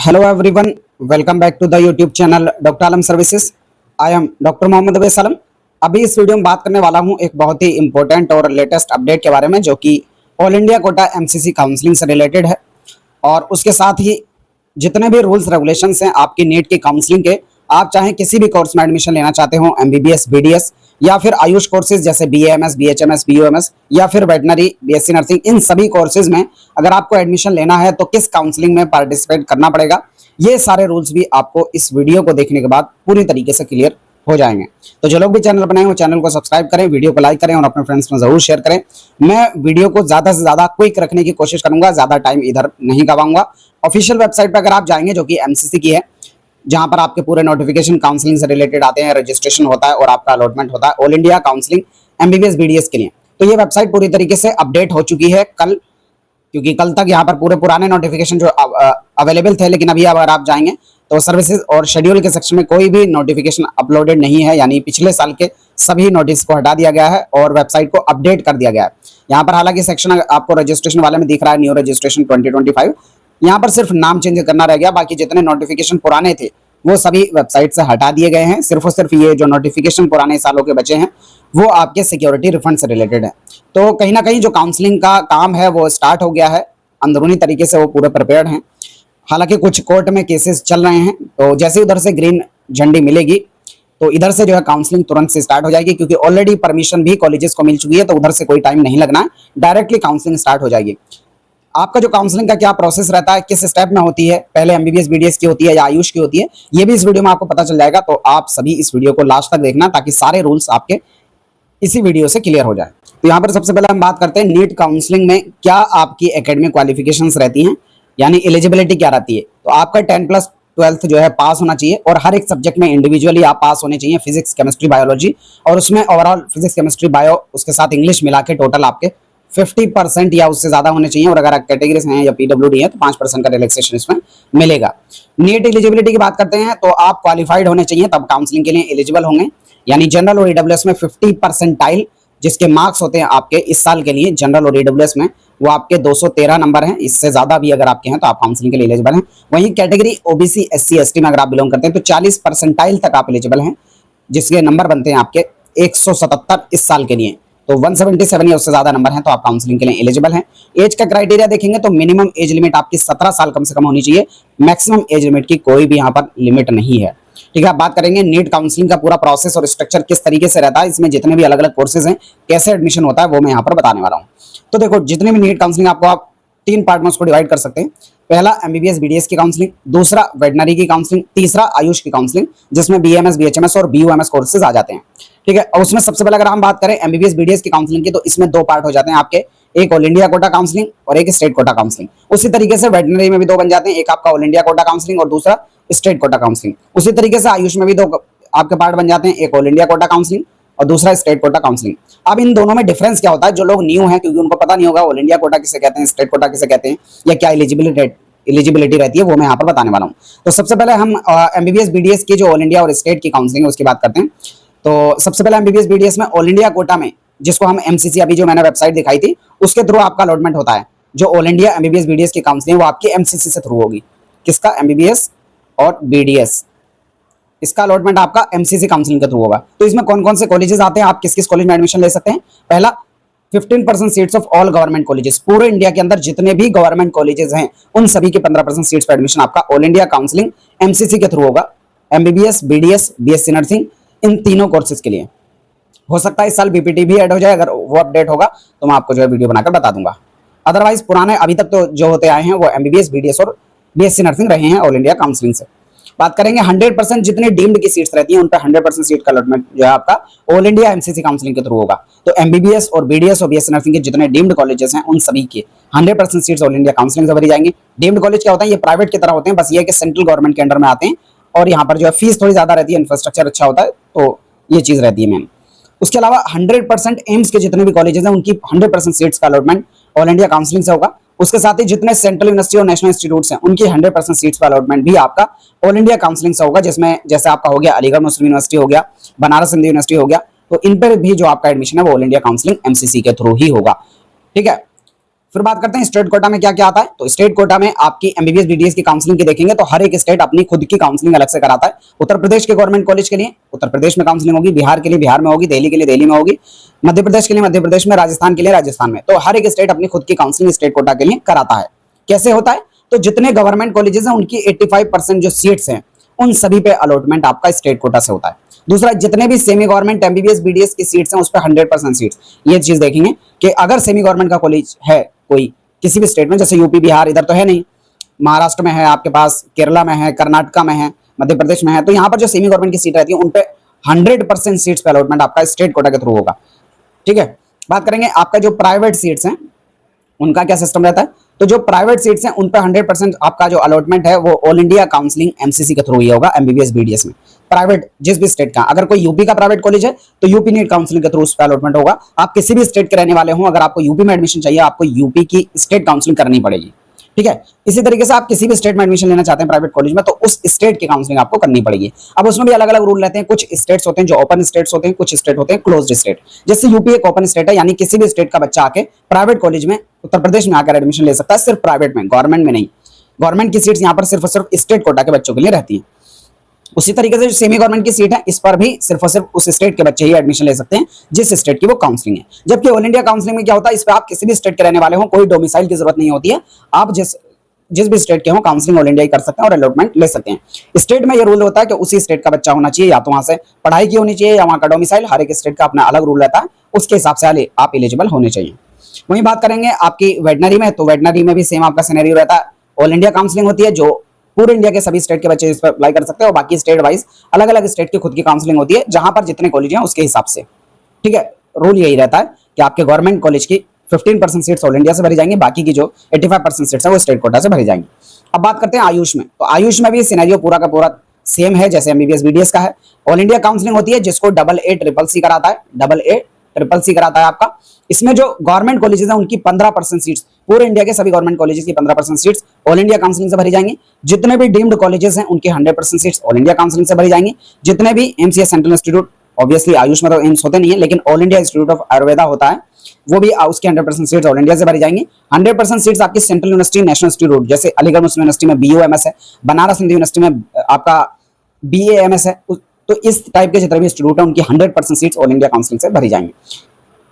Hello everyone, welcome back to the YouTube channel Dr. Alam Services. I am Dr. Mohammad Awais आलम। अभी इस video में बात करने वाला हूं एक बहुत ही इंपॉर्टेंट और लेटेस्ट अपडेट के बारे में, जो कि all India quota MCC counselling से रिलेटेड है। और उसके साथ ही जितने भी रूल्स रेगुलेशंस हैं आपकी नीट की काउंसलिंग के, आप चाहे किसी भी कोर्स में एडमिशन लेना चाहते हो, एमबीबीएस, बीडीएस या फिर आयुष कोर्सेज जैसे बीएएमएस, बीएचएमएस, बीयूएमएस या फिर वेटनरी, बीएससी नर्सिंग, इन सभी कोर्सेज में अगर आपको एडमिशन लेना है तो किस काउंसलिंग में पार्टिसिपेट करना पड़ेगा, ये सारे रूल्स भी आपको इस वीडियो को देखने के बाद पूरी तरीके से क्लियर हो जाएंगे। तो जो लोग भी चैनल बनाए हो, चैनल को सब्सक्राइब करें, वीडियो को लाइक करें और अपने फ्रेंड्स में जरूर शेयर करें। मैं वीडियो को ज्यादा से ज्यादा क्विक रखने की कोशिश करूंगा, ज्यादा टाइम इधर नहीं गवाऊंगा। ऑफिशियल वेबसाइट पर अगर आप जाएंगे, जो कि एमसीसी की है, जहां पर आपके पूरे नोटिफिकेशन काउंसलिंग से रिलेटेड आते हैं, रजिस्ट्रेशन होता है और आपका अलॉटमेंट होता है all India counselling MBBS BDS के लिए। तो ये वेबसाइट पूरी तरीके से अपडेट हो चुकी है कल, क्योंकि कल तक यहाँ पर पूरे पुराने नोटिफिकेशन जो अवेलेबल थे, लेकिन अभी अगर आप जाएंगे तो सर्विसेज और शेड्यूल के सेक्शन में कोई भी नोटिफिकेशन अपलोडेड नहीं है, यानी पिछले साल के सभी नोटिस को हटा दिया गया है और वेबसाइट को अपडेट कर दिया गया है। यहाँ पर हालांकि सेक्शन आपको रजिस्ट्रेशन वाले में दिख रहा है न्यू रजिस्ट्रेशन 2025, यहाँ पर सिर्फ नाम चेंज करना रह गया, बाकी जितने नोटिफिकेशन पुराने थे वो सभी वेबसाइट से हटा दिए गए हैं। सिर्फ और सिर्फ ये जो नोटिफिकेशन पुराने सालों के बचे हैं वो आपके सिक्योरिटी रिफंड से रिलेटेड है। तो कहीं ना कहीं जो काउंसलिंग का काम है वो स्टार्ट हो गया है, अंदरूनी तरीके से वो पूरे प्रिपेयर्ड हैं। हालांकि कुछ कोर्ट में केसेस चल रहे हैं, तो जैसे उधर से ग्रीन झंडी मिलेगी तो इधर से जो है काउंसलिंग तुरंत से स्टार्ट हो जाएगी, क्योंकि ऑलरेडी परमिशन भी कॉलेजेस को मिल चुकी है, तो उधर से कोई टाइम नहीं लगना है, डायरेक्टली काउंसलिंग स्टार्ट हो जाएगी। आपका जो काउंसलिंग का क्या प्रोसेस रहता है, किस स्टेप में होती है, पहले एमबीबीएस बीडीएस की होती है या आयुष की होती है, ये भी इस वीडियो में आपको पता चल जाएगा। तो आप सभी इस वीडियो को लास्ट तक देखना, ताकि सारे रूल्स आपके इसी वीडियो से क्लियर हो जाए। तो यहाँ पर सबसे पहले हम बात करते हैं नीट काउंसलिंग में क्या आपकी एकेडमिक क्वालिफिकेशंस रहती हैं, यानी एलिजिबिलिटी क्या रहती है। तो आपका 10+12 जो है पास होना चाहिए, और हर एक सब्जेक्ट में इंडिविजुअली आप पास होने चाहिए, फिजिक्स, केमिस्ट्री, बायोलॉजी, और उसमें ओवरऑल फिजिक्स, केमिस्ट्री, बायो, उसके साथ इंग्लिश मिला के टोटल आपके 50% या उससे ज्यादा होने चाहिए। और अगर आप कैटेगरीज हैं या पीडब्ल्यूडी है तो 5% का रिलैक्सेशन इसमें मिलेगा। नीट एलिजिबिलिटी की बात करते हैं तो आप क्वालिफाइड होने चाहिए, तब काउंसलिंग के लिए एलिजिबल होंगे। यानी जनरल और ईडब्ल्यूएस में 50% जिसके मार्क्स होते हैं आपके इस साल के लिए जनरल और ईडब्ल्यूएस में, वो आपके 213 नंबर हैं। इससे ज्यादा भी अगर आपके हैं तो आप काउंसलिंग के लिए एलिजिबल हैं। वहीं कैटेगरी ओबीसी, एससी, एसटी में अगर आप बिलोंग करते हैं तो 40% तक आप एलिजिबल हैं, जिसके नंबर बनते हैं आपके 177 इस साल के लिए। तो 177 या उससे ज्यादा नंबर हैं तो आप काउंसलिंग के लिए एलिजिबल हैं। एज का क्राइटेरिया देखेंगे तो मिनिमम एज लिमिट आपकी 17 साल कम से कम होनी चाहिए, मैक्सिमम एज लिमिट की कोई भी यहाँ पर लिमिट नहीं है। ठीक है, बात करेंगे नीट काउंसलिंग का पूरा प्रोसेस और स्ट्रक्चर किस तरीके से रहता है, इसमें जितने भी अलग अलग कोर्सेज हैं, कैसे एडमिशन होता है, वो मैं यहाँ पर बताने वाला हूँ। तो देखो, जितने भी नीट काउंसलिंग आपको आप 3 पार्ट में उसको डिवाइड कर सकते हैं। पहला एमबीबीएस बीडीएस की काउंसलिंग, दूसरा वेटनरी की काउंसलिंग, तीसरा आयुष की काउंसलिंग, जिसमें बीएमएस, बीएचएमएस और बीयूएमएस कोर्सेज आ जाते हैं। ठीक है, और उसमें सबसे पहले अगर हम बात करें एमबीबीएस बीडीएस की काउंसलिंग की, तो इसमें 2 पार्ट हो जाते हैं आपके, एक ऑल इंडिया कोटा काउंसलिंग और एक स्टेट कोटा काउंसलिंग। उसी तरीके से वेटनरी में भी 2 बन जाते हैं, एक आपका ऑल इंडिया कोटा काउंसलिंग और दूसरा स्टेट कोटा काउंसलिंग। उसी तरीके से आयुष में भी 2 आपके पार्ट बन जाते हैं, एक ऑल इंडिया कोटा काउंसलिंग और दूसरा स्टेट कोटा काउंसलिंग। अब इन दोनों में डिफरेंस क्या होता है, जो लोग न्यू हैं, क्योंकि उनको पता नहीं होगा ऑल इंडिया कोटा किसे कहते हैं, स्टेट कोटा किसे कहते हैं, या क्या एलिजिबिलिटी रहती है, वो मैं यहाँ पर बताने वाला हूँ। तो सबसे पहले हम एमबीबीएस बीडीएस की जो ऑल इंडिया और स्टेट की काउंसलिंग है उसकी बात करते हैं। तो सबसे पहले एमबीबीएस बीडीएस में ऑल इंडिया कोटा में, जिसको हम एमसीसी, अभी जो मैंने वेबसाइट दिखाई थी उसके थ्रू आपका अलॉटमेंट होता है। जो ऑल इंडिया एमबीबीएस बीडीएस की काउंसलिंग वो आपकी एमसीसी से थ्रू होगी। किसका? एमबीबीएस और बीडीएस, इसका अलॉटमेंट आपका एमसीसी काउंसलिंग के थ्रू होगा। तो इसमें कौन कौन से कॉलेजेस आते हैं, आप किस किस कॉलेज में एडमिशन ले सकते हैं। पहला, 15% seats of all government colleges, पूरे इंडिया के अंदर जितने भी गवर्नमेंट कॉलेजेस हैं उन सभी के 15% सीट्स पर एडमिशन आपका ऑल इंडिया काउंसलिंग एमसीसी के थ्रू होगा। एमबीबीएस, बीडीएस, बीएससी नर्सिंग, इन तीनों कोर्सेज के लिए हो सकता है इस साल बीपीटी भी ऐड हो जाए, अगर वो अपडेट होगा तो मैं आपको जो है वीडियो बनाकर बता दूंगा। अदरवाइज पुराने अभी तक तो जो होते आए हैं वो एमबीबीएस, बीडीएस और बीएससी नर्सिंग रहे हैं ऑल इंडिया काउंसलिंग से। बात करेंगे 100% जितने डीम्ड की सीट्स रहती हैं उन पर 100% सीट का अलॉटमेंट जो है आपका ऑल इंडिया एमसीसी काउंसलिंग के थ्रू होगा। तो एमबीबीएस और बीडीएस और बीएससी नर्सिंग के जितने डीम्ड कॉलेजेस हैं उन सभी के 100% सीट्स ऑल इंडिया काउंसलिंग से भरी जाएंगी। डीम्ड कॉलेज क्या होता है, ये प्राइवेट की तरह होते हैं, बस ये है कि सेंट्रल गवर्नमेंट के अंडर में आते हैं और यहाँ पर जो है फीस थोड़ी ज्यादा रहती है, इंफ्रास्ट्रक्चर अच्छा होता है, तो ये चीज रहती है मेन। उसके अलावा 100% एम्स के जितने भी कॉलेजेस हैं उनकी 100% सीट्स का अलॉटमेंट ऑल इंडिया काउंसलिंग से होगा। उसके साथ ही जितने सेंट्रल यूनिवर्सिटी और नेशनल इंस्टीट्यूट्स हैं उनकी 100% सीट्स का अलॉटमेंट भी आपका ऑल इंडिया काउंसलिंग से होगा, जिसमें जैसे आपका हो गया अलीगढ़ मुस्लिम यूनिवर्सिटी हो गया, बनारस हिंदू यूनिवर्सिटी हो गया, तो इन पर भी जो आपका एडमिशन है वो ऑल इंडिया काउंसलिंग एमसीसी के थ्रू ही होगा। ठीक है, फिर बात करते हैं स्टेट कोटा में क्या क्या आता है। तो स्टेट कोटा में आपकी एमबीबीएस बीडीएस की काउंसलिंग की देखेंगे तो हर एक स्टेट अपनी खुद की काउंसलिंग अलग से कराता है। उत्तर प्रदेश के गवर्नमेंट कॉलेज के लिए उत्तर प्रदेश में काउंसलिंग होगी, बिहार के लिए बिहार में होगी, दिल्ली के लिए दिल्ली में होगी, मध्य प्रदेश के लिए मध्य प्रदेश में, राजस्थान के लिए राजस्थान में। तो हर एक स्टेट अपनी खुद की काउंसलिंग स्टेट कोटा के लिए कराता है। कैसे होता है? तो जितने गवर्नमेंट कॉलेजेस हैं उनकी 85% जो सीट्स हैं उन सभी पे अलॉटमेंट आपका स्टेट कोटा से होता है। दूसरा, जितने भी सेमी गवर्नमेंट एमबीबीएस बीडीएस की सीट्स हैं उस पर 100% सीट्स, ये चीज देखेंगे कि अगर सेमी गवर्नमेंट का कॉलेज है कोई किसी भी स्टेट में, जैसे यूपी बिहार इधर तो है नहीं, महाराष्ट्र में है आपके पास, केरला में है, कर्नाटका में है, मध्य प्रदेश में है, तो यहाँ पर जो सेमी गवर्नमेंट की सीट रहती है उन पे 100% सीट्स पे अलॉटमेंट आपका स्टेट कोटा के थ्रू होगा। ठीक है, बात करेंगे आपका जो प्राइवेट सीट्स हैं उनका क्या सिस्टम रहता है। तो जो प्राइवेट सीट्स हैं उन पे 100% आपका जो अलॉटमेंट है वो ऑल इंडिया काउंसलिंग एमसीसी के थ्रू ही होगा। एमबीबीएस बीडीएस में प्राइवेट जिस भी स्टेट का, अगर कोई यूपी का प्राइवेट कॉलेज है तो यूपी नीट काउंसलिंग के थ्रू उस पर अलॉटमेंट होगा। आप किसी भी स्टेट के रहने वाले हो, अगर आपको यूपी में एडमिशन चाहिए आपको यूपी की स्टेट काउंसलिंग करनी पड़ेगी। ठीक है, इसी तरीके से आप किसी भी स्टेट में एडमिशन लेना चाहते हैं प्राइवेट कॉलेज में तो उस स्टेट की काउंसलिंग आपको करनी पड़ेगी। अब उसमें भी अलग अलग रूल रहते हैं, कुछ स्टेट्स होते हैं जो ओपन स्टेट्स होते हैं, कुछ स्टेट होते हैं क्लोज्ड स्टेट। जैसे यूपी एक ओपन स्टेट है, यानी किसी भी स्टेट का बच्चा आके प्राइवेट कॉलेज में उत्तर प्रदेश में आकर एडमिशन ले सकता है, सिर्फ प्राइवेट में, गवर्नमेंट में नहीं। गवर्नमेंट की सीट्स यहाँ पर सिर्फ और सिर्फ स्टेट कोटा के बच्चों के लिए रहती है। उसी तरीके से जो सेमी गवर्नमेंट की सीट है इस पर भी सिर्फ और सिर्फ उस स्टेट के बच्चे ही एडमिशन ले सकते हैं जिस स्टेट की वो काउंसलिंग है। जबकि ऑल इंडिया काउंसलिंग में क्या होता है, इस पर आप किसी भी स्टेट के रहने वाले हो, कोई डोमिसाइल की जरूरत नहीं होती है, आप जिस भी स्टेट के हो काउंसलिंग ऑल इंडिया ही कर सकते हैं और अलॉटमेंट ले सकते हैं। स्टेट में ये रूल होता है कि उसी स्टेट का बच्चा होना चाहिए, या तो वहां से पढ़ाई की होनी चाहिए या वहां का डोमिसाइल, हर एक स्टेट का अपना अलग रूल रहता है, उसके हिसाब से आप एलिजिबल होने चाहिए। वहीं बात करेंगे आपकी वेटनरी में, तो वेटनरी में भी सेम आपका सिनेरियो रहता है। ऑल इंडिया काउंसलिंग होती है जो पूरे इंडिया के सभी स्टेट के बच्चे इस पर अप्लाई कर सकते हैं, और बाकी स्टेट वाइज अलग अलग स्टेट की खुद की काउंसलिंग होती है जहां पर जितने कॉलेज हैं उसके हिसाब से। ठीक है, रूल यही रहता है कि आपके गवर्नमेंट कॉलेज की 15% सीट्स ऑल इंडिया से भरी जाएंगी, बाकी की जो 85% सीट्स है वो स्टेट कोटा से भरी जाएंगी। अब बात करते हैं आयुष में, तो आयुष में भी सिनेरियो पूरा का पूरा सेम है जैसे एमबीबीएस बीडीएस का है। ऑल इंडिया काउंसलिंग होती है जिसको AA CCC कराता है, AA CCC कराता है आपका। इसमें जो गवर्नमेंट कॉलेजेस हैं उनकी 15% सीट्स, पूरे इंडिया के सभी गवर्नमेंट कॉलेजेस की 15% सीट्स ऑल इंडिया काउंसलिंग से भरी जाएंगी। जितने भी डीम्ड कॉलेजेस हैं उनकी 100% सीट्स ऑल इंडिया काउंसलिंग से भरी जाएंगी। जितने भी MCS central institute, obviously Ayush में तो एम्स होते नहीं है लेकिन all India institute of Ayurveda होता है, वो भी उसकी 100% सीट्स ऑल इंडिया से भरी जाएंगी। 100% सीट्स आपकी सेंट्रल यूनिवर्सिटी, नेशनल इंस्टीट्यूट, जैसे अलीगढ़ मुस्लिम यूनिवर्सिटी में BUMS है, बनारस हिंदू यूनिवर्सिटी में आपका BAMS है, तो इस टाइप के जितने भी इंस्टीट्यूट है उनकी 100% सीट्स ऑल इंडिया काउंसलिंग से भरी जाएंगी।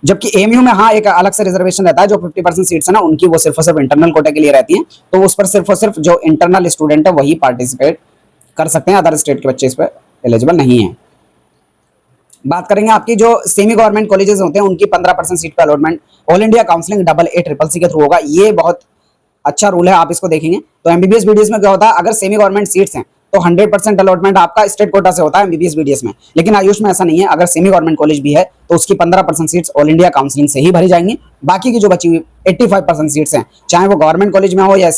जबकि एएमयू में हाँ एक अलग से रिजर्वेशन रहता है, जो 50% सीट्स है ना उनकी वो सिर्फ और सिर्फ इंटरनल कोटे के लिए रहती हैं, तो उस पर सिर्फ और सिर्फ जो इंटरनल स्टूडेंट है वही पार्टिसिपेट कर सकते हैं, अदर स्टेट के बच्चे इस पर एलिजिबल नहीं है। बात करेंगे आपकी जो सेमी गवर्नमेंट कॉलेजेस होते हैं उनकी 15% सीट पर allotment all India counselling AA CCC के थ्रू होगा। ये बहुत अच्छा रूल है, आप इसको देखेंगे। तो एमबीबीएस बीडीएस में क्या होता है, अगर सेमी गवर्नमेंट सीट्स हैं तो 100% अलॉटमेंट आपका स्टेट कोटा से होता है एमबीबीएस बीडीएस में। लेकिन आयुष में ऐसा नहीं है, अगर सेमी गवर्नमेंट कॉलेज भी है तो उसकी 15% सीट्स ऑल इंडिया काउंसलिंग से ही भरी जाएंगी। बाकी की जो बची हुई 85% सीट्स हैं, चाहे वो गवर्नमेंट कॉलेज में हो या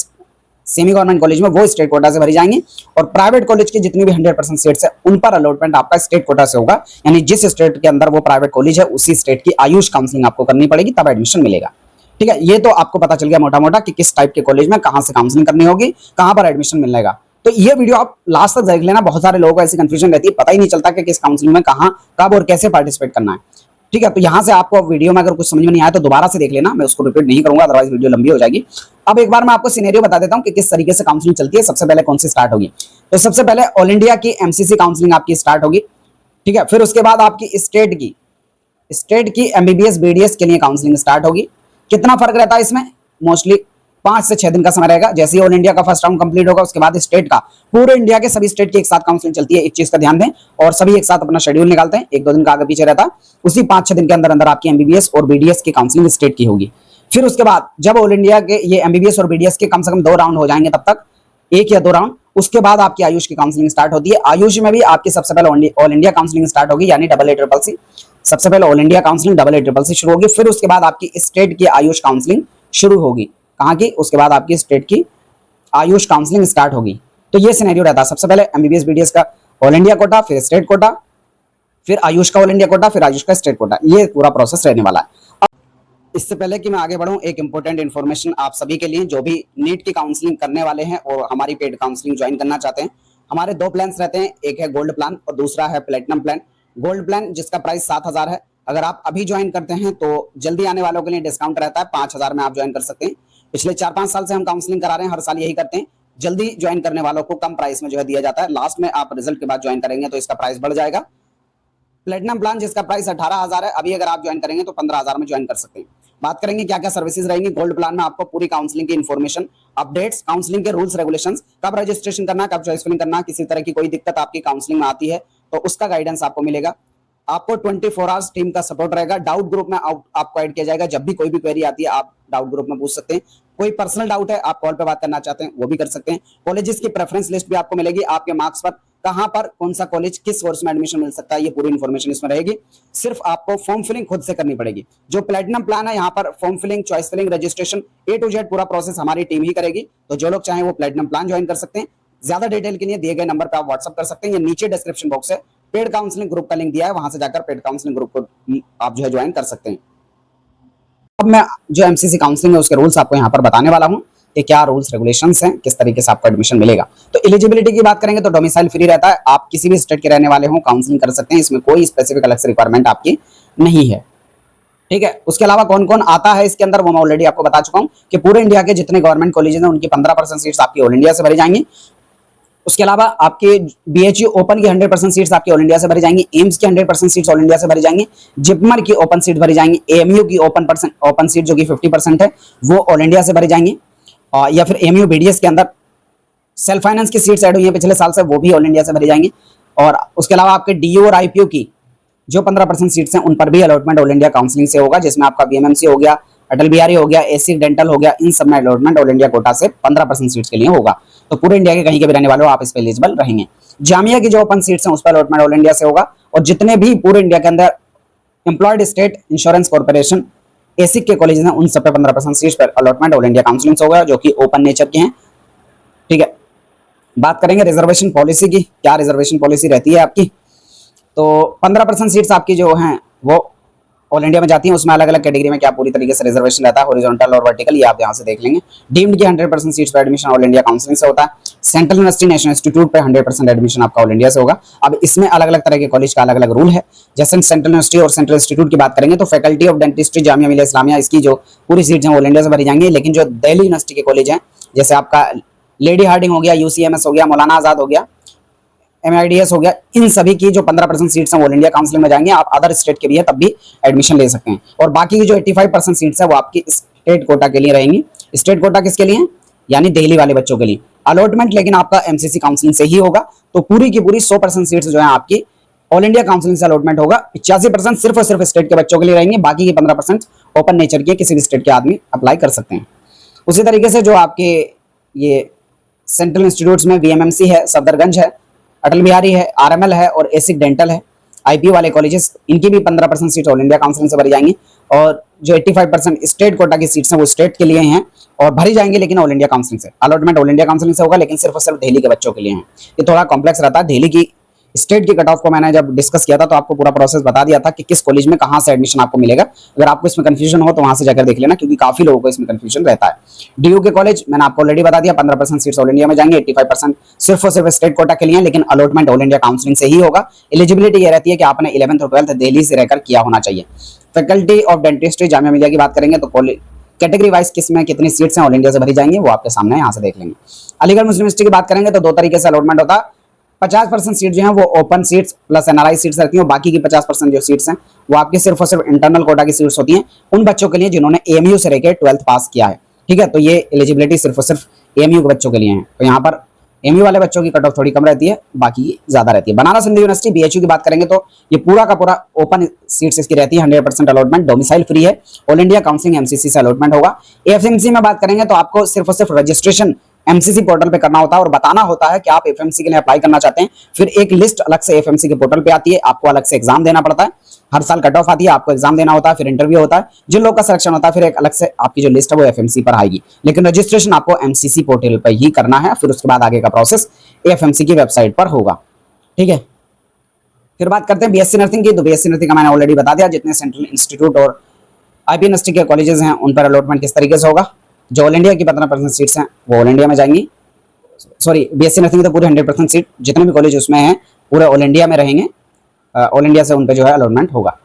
सेमी गवर्नमेंट कॉलेज में, वो स्टेट कोटा से भरी जाएंगी। और प्राइवेट कॉलेज की जितनी भी 100% सीट्स है उन पर अलॉटमेंट आपका स्टेट कोटा से होगा, यानी जिस स्टेट के अंदर वो प्राइवेट कॉलेज है उसी स्टेट की आयुष काउंसलिंग आपको करनी पड़ेगी, तब एडमिशन मिलेगा। ठीक है, ये तो आपको पता चल गया मोटा मोटा कि किस टाइप के कॉलेज में कहां से काउंसलिंग करनी होगी, कहां पर एडमिशन मिलेगा। तो ये वीडियो आप लास्ट तक देख लेना, बहुत सारे लोगों को ऐसी कंफ्यूजन रहती है, पता ही नहीं चलता कि किस काउंसलिंग में कहां कब और कैसे पार्टिसिपेट करना है। ठीक है, तो यहां से आपको वीडियो में अगर कुछ समझ में नहीं आया तो दोबारा से देख लेना, मैं उसको रिपीट नहीं करूंगा, अदरवाइज वीडियो लंबी हो जाएगी। अब एक बार मैं आपको सिनेरियो बता देता हूं कि किस तरीके से काउंसलिंग चलती है। सबसे पहले कौन सी स्टार्ट होगी, तो सबसे पहले ऑल इंडिया की एमसीसी काउंसलिंग आपकी स्टार्ट होगी। ठीक है, फिर उसके बाद आपकी स्टेट की एमबीबीएस बीडीएस के लिए काउंसलिंग स्टार्ट होगी। कितना फर्क रहता है इसमें, मोस्टली 5 से 6 दिन का समय रहेगा। जैसे ही ऑल इंडिया का फर्स्ट राउंड कंप्लीट होगा उसके बाद स्टेट का, पूरे इंडिया के सभी स्टेट की एक साथ काउंसलिंग चलती है, इस चीज का ध्यान दें। और सभी एक साथ अपना शेड्यूल निकालते हैं, 1-2 दिन का आगे पीछे रहता है। उसी 5-6 दिन के अंदर अंदर आपकी एमबीबीएस और बीडीएस की काउंसलिंग स्टेट की होगी। फिर उसके बाद जब ऑल इंडिया के ये एमबीबीएस और बीडीएस के कम से कम 2 राउंड हो जाएंगे, तब तक 1 या 2 राउंड, उसके बाद आपकी आयुष की काउंसलिंग स्टार्ट होती है। आयुष में भी आपकी सबसे पहले ऑल इंडिया काउंसलिंग स्टार्ट होगी, यानी AA CCC। सबसे पहले all India counselling AA CCC शुरू होगी, फिर उसके बाद आपकी स्टेट की आयुष काउंसलिंग शुरू होगी। कहाँ की, उसके बाद आपकी स्टेट की आयुष काउंसलिंग स्टार्ट होगी। तो ये सिनेरियो रहता है, सबसे पहले एमबीबीएस बीडीएस का ऑल इंडिया कोटा, फिर स्टेट कोटा, फिर आयुष का ऑल इंडिया कोटा, फिर आयुष का स्टेट कोटा, ये पूरा प्रोसेस रहने वाला है। इससे पहले कि मैं आगे बढ़ूं, एक इंपॉर्टेंट इन्फॉर्मेशन आप सभी के लिए जो भी नीट की काउंसलिंग करने वाले हैं और हमारी पेड काउंसलिंग ज्वाइन करना चाहते हैं। हमारे 2 प्लान्स रहते हैं, एक है गोल्ड प्लान और दूसरा है प्लेटिनम प्लान। गोल्ड प्लान जिसका प्राइस 7,000 है, अगर आप अभी ज्वाइन करते हैं तो जल्दी आने वालों के लिए डिस्काउंट रहता है, 5,000 में आप ज्वाइन कर सकते हैं। पिछले 4-5 साल से हम काउंसलिंग करा रहे हैं, हर साल यही करते हैं। जल्दी ज्वाइन करने वालों को कम प्राइस में जो है दिया जाता है। लास्ट में आप रिजल्ट के बाद ज्वाइन करेंगे तो इसका प्राइस बढ़ जाएगा। प्लेटिनम प्लान जिसका प्राइस 18,000 है, अभी अगर आप ज्वाइन करेंगे तो 15,000 में ज्वाइन कर सकते हैं। बात करेंगे क्या क्या सर्विसेज रहेंगी। गोल्ड प्लान में आपको पूरी काउंसलिंग की इन्फॉर्मेशन, अपडेट्स, काउंसलिंग के रूल्स रेगुलेशंस, कब रजिस्ट्रेशन करना है, कब चॉइस फिलिंग करना है, किसी तरह की कोई दिक्कत आपकी काउंसलिंग में आती है तो उसका गाइडेंस आपको मिलेगा। आपको 24 आवर्स टीम का सपोर्ट रहेगा। डाउट ग्रुप में आपको ऐड किया जाएगा। जब भी कोई भी क्वेरी आती है आप डाउट ग्रुप में पूछ सकते हैं। कोई पर्सनल डाउट है, आप कॉल पे बात करना चाहते हैं वो भी कर सकते हैं। कॉलेजेस की प्रेफरेंस लिस्ट भी आपको मिलेगी, आपके मार्क्स पर कहां पर कौन सा कॉलेज किस कोर्स में एडमिशन मिल सकता है, ये पूरी इन्फॉर्मेशन इसमें रहेगी। सिर्फ आपको फॉर्म फिलिंग खुद से करनी पड़ेगी। जो प्लेटिनम प्लान है, यहाँ पर form filling, choice filling, registration A to Z पूरा प्रोसेस हमारी टीम ही करेगी। तो जो लोग चाहें वो प्लेटिनम प्लान ज्वाइन कर सकते हैं। ज्यादा डिटेल के लिए दिए गए नंबर पर आप व्हाट्सअप कर सकते हैं। ये नीचे डिस्क्रिप्शन बॉक्स है, पेड काउंसलिंग ग्रुप का लिंक दिया है, वहां से जाकर पेड काउंसलिंग ग्रुप को आप जो है ज्वाइन कर सकते हैं। अब मैं जो एमसीसी काउंसलिंग है उसके रूल्स आपको यहाँ पर बताने वाला हूँ कि क्या रूल्स रेगुलेशंस हैं, किस तरीके से आपको एडमिशन मिलेगा। तो एलिजिबिलिटी की बात करेंगे तो डोमिसाइल फ्री रहता है, आप किसी भी स्टेट के रहने वाले हो काउंसलिंग कर सकते हैं, इसमें कोई स्पेसिफिक अलग से रिक्वायरमेंट आपकी नहीं है। ठीक है, उसके अलावा कौन कौन आता है इसके अंदर वो मैं ऑलरेडी आपको बता चुका हूँ कि पूरे इंडिया के जितने गवर्नमेंट कॉलेजेस हैं उनकी 15% सीट्स आपकी ऑल इंडिया से भरी जाएंगी। उसके अलावा आपके बीएचयू ओपन की 100% सीट्स आपकी ऑल इंडिया से भरी जाएंगी। एम्स की 100% सीट्स ऑल इंडिया से भरी जाएंगी। जिपमर की ओपन सीट भरी जाएंगी। एएमयू की ओपन सीट जो कि 50% है वो ऑल इंडिया से भरी जाएंगी। या फिर एएमयू बीडीएस के अंदर सेल्फ फाइनेंस की सीट्स ऐड हुई हैं पिछले साल से, वो भी ऑल इंडिया से भरी जाएंगी। और उसके अलावा आपके डीयू और आईपीयू की जो 15% सीट्स हैं उन पर भी अलॉटमेंट ऑल इंडिया काउंसलिंग से होगा, जिसमें आपका बीएमएमसी हो गया, अटल बिहारी हो गया, एसिक डेंटल हो गया, इन सब में अलॉटमेंट ऑल इंडिया कोटा से 15% सीट्स के लिए होगा। तो पूरे इंडिया के कहीं के भी रहने वाले हो आप इस पे एलिजिबल रहेंगे। जामिया की जो ओपन सीट्स हैं उस पर अलॉटमेंट ऑल इंडिया से होगा। और जितने भी पूरे इंडिया के अंदर एम्प्लॉयड स्टेट इंश्योरेंस कॉर्पोरेशन एसिक के कॉलेज हैं उन सब पे 15% सीट्स पर अलॉटमेंट ऑल इंडिया काउंसलिंग से होगा, जो कि ओपन नेचर के हैं। ठीक है, बात करेंगे रिजर्वेशन पॉलिसी की, क्या रिजर्वेशन पॉलिसी रहती है आपकी। तो 15% सीट्स आपकी जो हैं वो ऑल इंडिया में जाती हैं। उसमें अलग अलग कैटेगरी में क्या पूरी तरीके से रिजर्वेशन रहता है, हॉरिजॉन्टल और वर्टिकल, ये आप यहाँ से देख लेंगे। डीम्ड की 100% सीट्स पर एडमिशन ऑल इंडिया काउंसलिंग से होता है। सेंट्रल यूनिवर्सिटी, नेशनल इंस्टीट्यूट पे 100% एडमिशन आपका ऑल इंडिया से होगा। अब इसमें अलग अलग तरह के कॉलेज का अलग अलग रूल है। जैसे सेंट्रल यूनिवर्सिटी और सेंट्रल इंस्टीट्यूट की बात करेंगे तो faculty of dentistry Jamia Millia Islamia, इसकी जो पूरी सीट्स हैं ऑल इंडिया से भरी जाएंगी। लेकिन जो दिल्ली यूनिवर्सिटी के कॉलेज हैं, जैसे आपका लेडी हार्डिंग हो गया, यूसीएमएस हो गया, मौलाना आजाद हो गया, एमआईडीएस हो गया, इन सभी की जो 15% सीट्स हैं ऑल इंडिया काउंसलिंग में जाएंगे। आप अदर स्टेट के भी है तब भी एडमिशन ले सकते हैं। और बाकी की जो 85% सीट्स है वो आपकी स्टेट कोटा के लिए रहेंगी। स्टेट कोटा किसके लिए, यानी दिल्ली वाले बच्चों के लिए। अलॉटमेंट लेकिन आपका एमसीसी काउंसलिंग से ही होगा। तो पूरी की पूरी 100% सीट्स जो है आपकी ऑल इंडिया काउंसलिंग से अलॉटमेंट होगा। 85% सिर्फ और सिर्फ स्टेट के बच्चों के लिए रहेंगे, बाकी की 15% ओपन नेचर के किसी भी स्टेट के आदमी अप्लाई कर सकते हैं। उसी तरीके से जो आपके ये सेंट्रल इंस्टीट्यूट्स में वीएमएमसी है, सफदरगंज है, अटल बिहारी है, आरएमएल है और एसिक डेंटल है, आईपीयू वाले कॉलेजेस, इनकी भी 15% सीट ऑल इंडिया काउंसलिंग से भरी जाएंगी। और जो 85% स्टेट कोटा की सीट्स हैं वो स्टेट के लिए हैं और भरी जाएंगी, लेकिन ऑल इंडिया काउंसलिंग से। अलॉटमेंट ऑल इंडिया काउंसलिंग से होगा, लेकिन सिर्फ और सिर्फ दिल्ली के बच्चों के लिए है। ये थोड़ा कॉम्प्लेक्स रहता है। दिल्ली की स्टेट की कट ऑफ को मैंने जब डिस्कस किया था तो आपको पूरा प्रोसेस बता दिया था कि किस कॉलेज में कहां से एडमिशन आपको मिलेगा। अगर आपको इसमें कंफ्यूजन हो तो वहां से जाकर देख लेना, क्योंकि काफी लोगों को इसमें कंफ्यूजन रहता है। डीयू के कॉलेज मैंने आपको ऑलरेडी बता दिया, 15% सीट्स ऑल इंडिया में जाएंगे, 85% सिर्फ और सिर्फ स्टेट कोटा के लिए, लेकिन अलॉटमेंट ऑल इंडिया काउंसलिंग से ही होगा। एलिजिबिलिटी ये रहती है कि आपने 11th और 12th दिल्ली से रहकर किया होना चाहिए। Faculty of dentistry Jamia Millia की बात करेंगे तो कैटेगरी वाइज किसमें कितनी सीट्स हैं ऑल इंडिया से भरी जाएंगी वो आपके सामने यहाँ से देख लेंगे। अलीगढ़ मुस्लिम यूनिवर्सिटी की बात करेंगे तो दो तरीके से अलॉटमेंट होता है। 50% सीट जो है वो open seats plus NRI seats रहती हैं, बाकी की 50% जो सीट्स हैं वो आपकी सिर्फ और सिर्फ इंटरनल कोटा की सीट्स होती हैं उन बच्चों के लिए जिन्होंने एएमयू से रहकर 12th पास किया है। ठीक है, तो ये एलिजिबिलिटी सिर्फ और सिर्फ एएमयू के बच्चों के लिए है। तो यहाँ पर एएमयू वाले बच्चों की कट ऑफ थोड़ी कम रहती है, बाकी ज्यादा रहती है। बनारस हिंदू यूनिवर्सिटी बीएचयू की बात करेंगे तो ये पूरा का पूरा ओपन सीट्स इसकी रहती है, 100% अलॉटमेंट, डोमिसाइल फ्री है, ऑल इंडिया काउंसलिंग एमसीसी से अलॉटमेंट होगा। एएफएमसी में बात करेंगे तो आपको सिर्फ और सिर्फ रजिस्ट्रेशन एमसीसी पोर्टल पे करना होता है और बताना होता है कि आप एफएमसी के लिए अप्लाई करना चाहते हैं। फिर एक लिस्ट अलग से एफएमसी के पोर्टल पे आती है, आपको अलग से एग्जाम देना पड़ता है। हर साल कट ऑफ आती है, आपको एग्जाम देना होता है, फिर इंटरव्यू होता है। जिन लोग का सिलेक्शन होता है फिर एक अलग से आपकी जो लिस्ट है वो एफएमसी पर आएगी, लेकिन रजिस्ट्रेशन आपको एमसीसी पोर्टल पर ही करना है। फिर उसके बाद आगे का प्रोसेस एफएमसी की वेबसाइट पर होगा। ठीक है, फिर बात करते हैं बीएससी नर्सिंग की। तो बीएससी नर्सिंग का मैंने ऑलरेडी बता दिया, जितने सेंट्रल इंस्टीट्यूट और आईपीएनएसटी के कॉलेजेस हैं उन पर अलॉटमेंट किस तरीके से होगा। जो ऑल इंडिया की 15% सीट्स हैं वो ऑल इंडिया में जाएंगी। सॉरी, बीएससी नर्सिंग तो पूरे 100% सीट जितने भी कॉलेज उसमें हैं पूरे ऑल इंडिया में रहेंगे। ऑल इंडिया से उन पे जो है अलॉटमेंट होगा।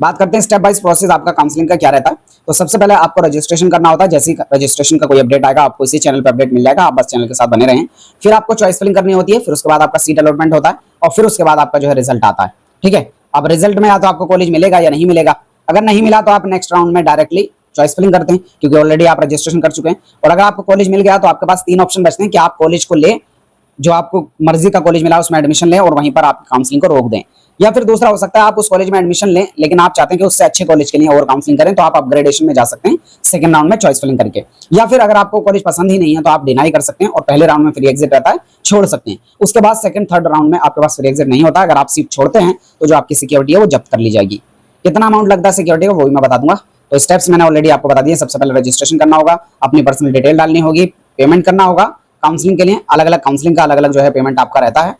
बात करते हैं स्टेप वाइज प्रोसेस आपका काउंसलिंग का क्या रहता है। तो सबसे पहले आपको रजिस्ट्रेशन करना होता है। जैसे ही रजिस्ट्रेशन का कोई अपडेट आएगा आपको इसी चैनल पे अपडेट मिल जाएगा, आप बस चैनल के साथ बने रहें। फिर आपको चॉइस फिलिंग करनी होती है, फिर उसके बाद आपका सीट अलॉटमेंट होता है और फिर उसके बाद आपका जो है रिजल्ट आता है। ठीक है, अब रिजल्ट में या तो आपको कॉलेज मिलेगा या नहीं मिलेगा। अगर नहीं मिला तो आप नेक्स्ट राउंड में डायरेक्टली चॉइस फिलिंग करते हैं, क्योंकि ऑलरेडी आप रजिस्ट्रेशन कर चुके हैं। और अगर आपको कॉलेज मिल गया तो आपके पास 3 ऑप्शन बचते हैं कि आप कॉलेज को ले, जो आपको मर्जी का कॉलेज मिला उसमें एडमिशन लें और वहीं पर आप काउंसलिंग को रोक दें। या फिर दूसरा हो सकता है आप उस कॉलेज में एडमिशन लें लेकिन आप चाहते हैं कि उससे अच्छे कॉलेज के लिए और काउंसलिंग करें, तो आप अपग्रेडेशन में जा सकते हैं सेकंड राउंड में चॉइस फिलिंग करके। या फिर अगर आपको कॉलेज पसंद ही नहीं है तो आप डिनाई कर सकते हैं और पहले राउंड में फ्री एग्जिट रहता है, छोड़ सकते हैं। उसके बाद सेकंड थर्ड राउंड में आपके पास फ्री एग्जिट नहीं होता। अगर आप सीट छोड़ते हैं तो जो आपकी सिक्योरिटी है वो जब्त कर ली जाएगी। कितना अमाउंट लगता है सिक्योरिटी का वो भी मैं बता दूंगा। तो स्टेप्स मैंने ऑलरेडी आपको बता दिए। सबसे पहले रजिस्ट्रेशन करना होगा, अपनी पर्सनल डिटेल डालनी होगी, पेमेंट करना होगा। काउंसलिंग के लिए अलग अलग काउंसलिंग का अलग अलग जो है पेमेंट आपका रहता है।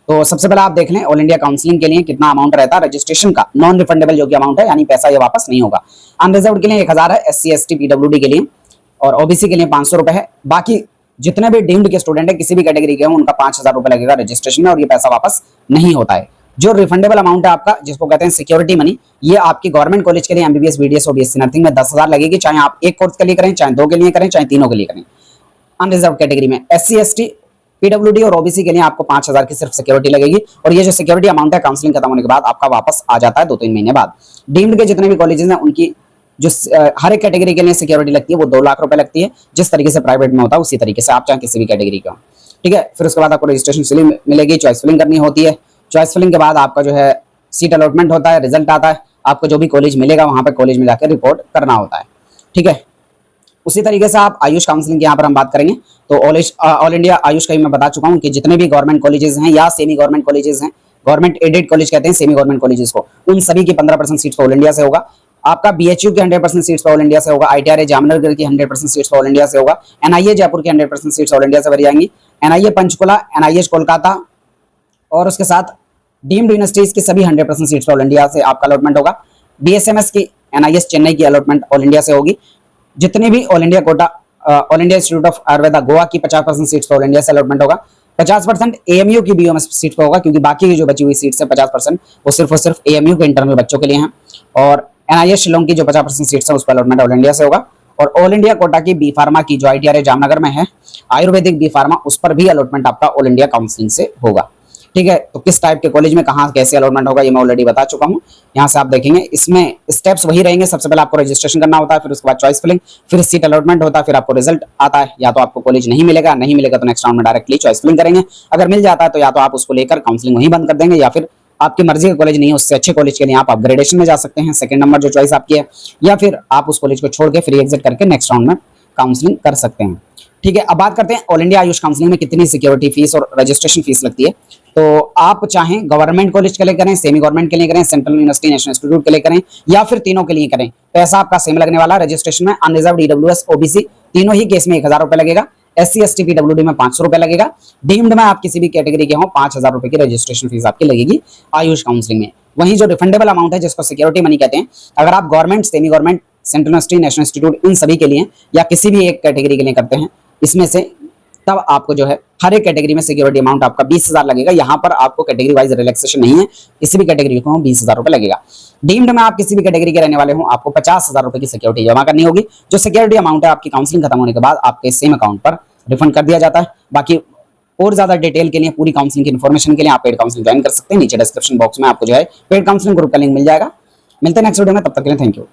तो सबसे पहले आप देख लें ऑल इंडिया काउंसलिंग के लिए कितना अमाउंट रहता है रजिस्ट्रेशन का, नॉन रिफंडेबल जो कि अमाउंट है, यानी पैसा ये वापस नहीं होगा। अनरिजर्व्ड के लिए 1000 है, SC ST PWD के लिए और OBC के लिए 500 रुपए है। बाकी जितने भी डीम्ड के स्टूडेंट है किसी भी कैटेगरी के हों उनका 5000 रुपए लगेगा रजिस्ट्रेशन में और ये पैसा वापस नहीं होता है। जो रिफंडेबल अमाउंट है आपका, जिसको कहते हैं सिक्योरिटी मनी, ये आपकी गवर्नमेंट कॉलेज के लिए MBBS BDS और BSc नर्सिंग में 10,000 लगेगी, चाहे आप एक कोर्स के लिए करें, चाहे 2 के लिए करें, चाहे तीनों के लिए करें। अनरिजर्व कैटेगरी में SC ST PWD और OBC के लिए आपको 5000 की सिर्फ सिक्योरिटी लगेगी और ये जो सिक्योरिटी अमाउंट है काउंसलिंग खत्म होने के बाद आपका वापस आ जाता है 2-3 महीने बाद। डीम्ड के जितने भी कॉलेजेस हैं उनकी जो हर एक कैटेगरी के लिए सिक्योरिटी लगती है वो 2 लाख रुपए लगती है। जिस तरीके से प्राइवेट में होता है उसी तरीके से आप चाहे किसी भी कैटेगरी का। ठीक है, फिर उसके बाद आपको रजिस्ट्रेशन स्लिप मिलेगी, चॉइस फिलिंग करनी होती है। चॉइस फिलिंग के बाद आपका जो है सीट अलॉटमेंट होता है, रिजल्ट आता है, आपको जो भी कॉलेज मिलेगा वहां पर कॉलेज में जाकर रिपोर्ट करना होता है। ठीक है, उसी तरीके से आप आयुष काउंसलिंग की यहाँ पर हम बात करेंगे। तो ऑल इंडिया आयुष का ही मैं बता चुका हूँ कि जितने भी गवर्नमेंट कॉलेजेस हैं या सेमी गवर्नमेंट कॉलेजेस हैं, गवर्नमेंट एडेड कॉलेज कहते हैं सेमी गवर्नमेंट कॉलेजेस को, उन सभी की 15% सीट्स ऑल इंडिया से होगा। आपका BHU की 100% सीट्स ऑल इंडिया से होगा, ITRA जामनगर की 100% सीट्स ऑल इंडिया से होगा, NIA जयपुर की 100% सीट्स ऑल इंडिया से भरी जाएंगी, NIA पंचकुला, NIH कोलकाता और उसके साथ डीम्ड यूनिवर्सिटीज की सभी 100% सीट्स ऑल इंडिया से आपका अलॉटमेंट होगा। BSMS की NIS चेन्नई की अलॉटमेंट ऑल इंडिया से होगी। जितनी भी all India quota, all India institute of Ayurveda Goa की 50% सीट्स ऑल इंडिया से अलॉटमेंट होगा। 50% AMU की BOMS सीट पर होगा, क्योंकि बाकी की जो बची हुई सीट्स है 50% वो सिर्फ और सिर्फ AMU के इंटरनल बच्चों के लिए हैं। और NIS शिलोंग की जो 50% सीट्स है उस पर अलॉटमेंट ऑल इंडिया से होगा। और ऑल इंडिया कोटा की बी फार्मा की जो ITRA जामनगर में है, आयुर्वेदिक बी फार्मा, उस पर भी अलॉटमेंट आपका ऑल इंडिया काउंसलिंग से होगा। ठीक है, तो किस टाइप के कॉलेज में कहाँ कैसे अलॉटमेंट होगा ये मैं ऑलरेडी बता चुका हूँ। यहाँ से आप देखेंगे इसमें स्टेप्स वही रहेंगे। सबसे पहले आपको रजिस्ट्रेशन करना होता है, फिर उसके बाद चॉइस फिलिंग, फिर सीट अलॉटमेंट होता है, फिर आपको रिजल्ट आता है। या तो आपको कॉलेज नहीं मिलेगा तो नेक्स्ट राउंड में डायरेक्टली चॉइस फिलिंग करेंगे। अगर मिल जाता है तो या तो आप उसको लेकर काउंसलिंग वहीं बंद कर देंगे, या फिर आपकी मर्जी का कॉलेज नहीं है उससे अच्छे कॉलेज के लिए आप अपग्रेडेशन में जा सकते हैं, सेकंड नंबर जो चॉइस आपकी है, या फिर आप उस कॉलेज को छोड़ के फ्री एग्जिट करके नेक्स्ट राउंड में काउंसलिंग कर सकते हैं। ठीक है, अब बात करते हैं ऑल इंडिया आयुष काउंसलिंग में कितनी सिक्योरिटी फीस और रजिस्ट्रेशन फीस लगती है। तो आप चाहें गवर्नमेंट कॉलेज के लिए करें, सेमी गवर्नमेंट के लिए करें, सेंट्रल यूनिवर्सिटी नेशनल इंस्टीट्यूट के लिए करें, या फिर तीनों के लिए करें, पैसा आपका सेम लगने वाला है। रजिस्ट्रेशन में अनरिजर्व्ड EWS OBC तीनों ही केस में 1000 रुपए लगेगा, SC ST PWD में 500 रुपए लगेगा, डीम्ड में आप किसी भी कैटेगरी के हों 5000 रुपए की रजिस्ट्रेशन फीस आपकी लगेगी आयुष काउंसलिंग में। वहीं जो रिफंडेबल अमाउंट है जिसको सिक्योरिटी मनी कहते हैं, अगर आप government, semi government, central university, national institute इन सभी के लिए या किसी भी एक कैटेगरी के लिए करते हैं इसमें से, तब आपको जो है हर एक कैटेगरी में सिक्योरिटी अमाउंट आपका 20,000 लगेगा। यहाँ पर आपको कैटेगरी वाइज रिलैक्सेशन नहीं है, किसी भी कैटेगरी को 20,000 रुपए लगेगा। डीम्ड में आप किसी भी कैटेगरी के रहने वाले हो आपको 50,000 रुपए की सिक्योरिटी जमा करनी होगी। जो सिक्योरिटी अमाउंट है आपकी काउंसलिंग खत्म होने के बाद आपके सेम अकाउंट पर रिफंड कर दिया जाता है। बाकी और ज्यादा डिटेल के लिए, पूरी काउंसलिंग की इन्फॉर्मेशन के लिए आप पेड काउंसलिंग ज्वाइन कर सकते हैं। नीचे डिस्क्रिप्शन बॉक्स में आपको जो है पेड काउंसलिंग ग्रुप का लिंक मिल जाएगा। मिलते हैं नेक्स्ट वीडियो में, तब तक के लिए थैंक यू।